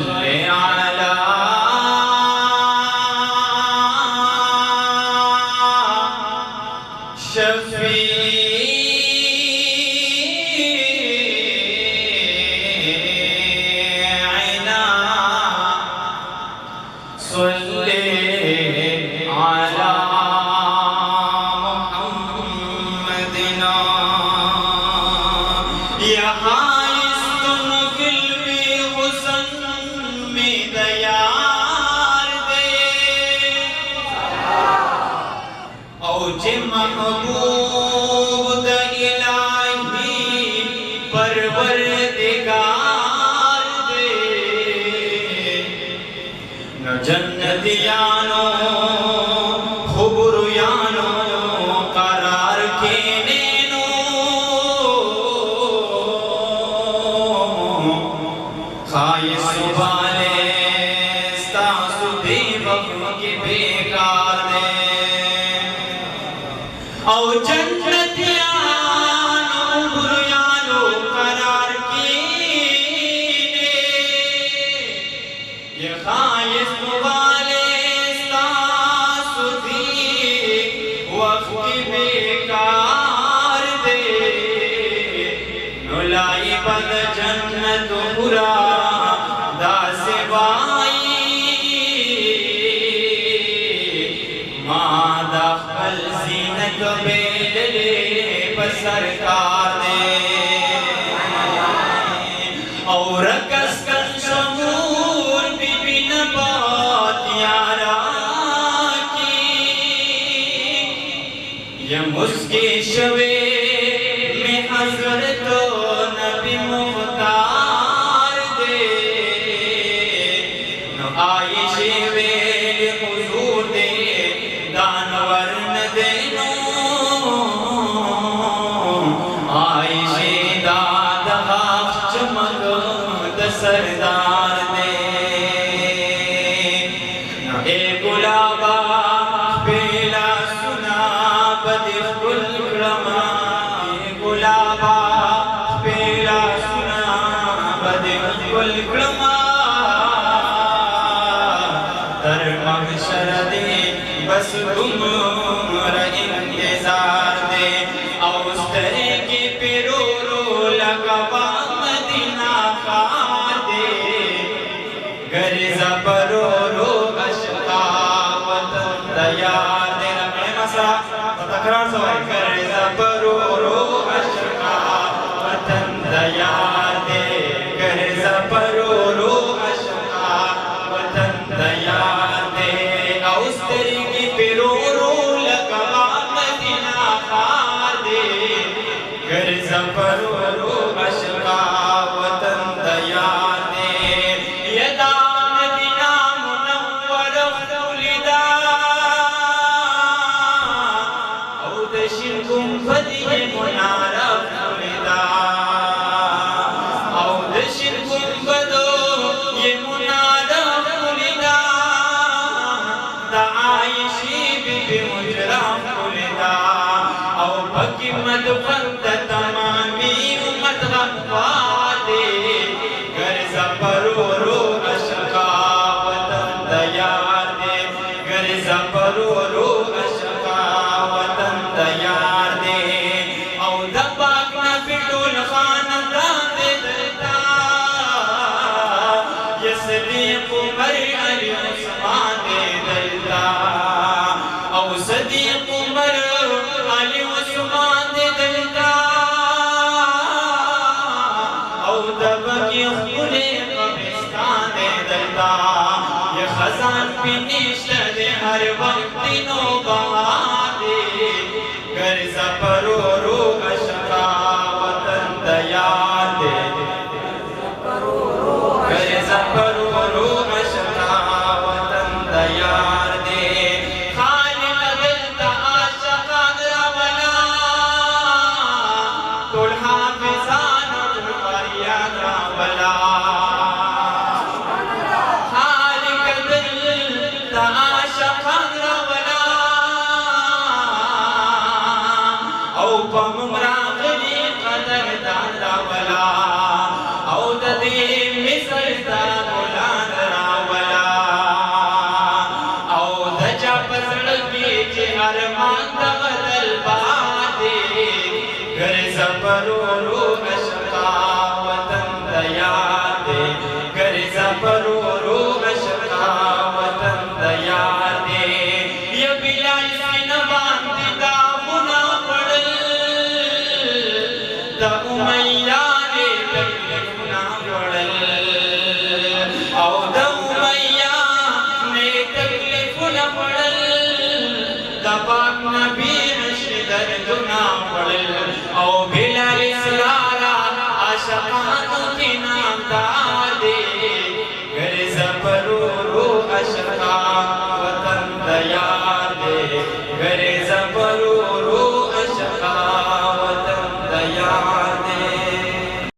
सल्ले अला शफीअना सल्ले अला मुहम्मदिना यहाँ महबूब इलाही परवरदिगार दे न जन्नतियानो खुबरुयानो करार के नैनो खाइस वाले सासुदेव के बेकार दे औ जन्नतियानो बुरुयानो करार कीने ये खाइस वाले सासुदी वक्त की बेकार दे नुलाई बद जन्नत बुरा दासे बाई मादा फल जीनत बेले सरकार दे और कस कस शमूर बिबिन बात यारा की ये मुस्के शवे में हजरत नबी मुख्तार दे न आयशे वे हुजूर दे दानवर न देनो आयशे दादा चमक सरदार दे न ए गुलाबा बेला सुना बदिल रमा ए गुलाबा बेला सुना बदिल रमा तर महशर दे बस तुम इंतजार दे उस तरह के पिरो रो लगवा मदीना का दे गरिजा परो रो अशका वतन दयार दे रखने मसा तकरार सवाई गरिजा परो रो अशका वतन दयार दे गरिजा परो रो अशका वतन दयार दे उस तरह के पिरो रो लगवा मदीना का दे गरिजा परो रो अशका वतन दयार दे यदा मदीना मुनव्वर खुलिदा औ दशिन गुंबद ये मुनारा खुलिदा औ दशिन गुंबद ये मुनारा खुलिदा आयशी बीबी मुजरा खुलिदा औ बकी मदफन तमामी उम्मत गवा दे गरिजा परो रो अशका वतन दयार दे गरिजा परो रो अशका वतन दयार दे औ दबाक न बिटोल खानदान दे दलता यसदीक उमर अली उस्मान दे दलता औ सदीक उमर अली उस्मान दे दलता औ दबकी खुले कब्रिस्तान दे दलता ये खजान पे निश्ता दे हर वक्त दिनों बहार दे गरिजा परो रो अशका वतन दयार दे गरिजा परो रो अशका वतन दयार दे खालिक दिलता आशका रवला तुल हाफिजान तुल परिया रवला खालिक दिलता आशका रवला زپرو رو عشقا وطن دیار دے یا بلال سین باندې دا غنا پړل دا امیہ دې تکلیفنا پړل او دا امیہ نے تکلیفنا پړل دا پاک نبی عشق دردنا پړل او بلال سلارا عاشقانو کی نامدار دے گر زپرو رو عشقا وطن دیار دے گر زپرو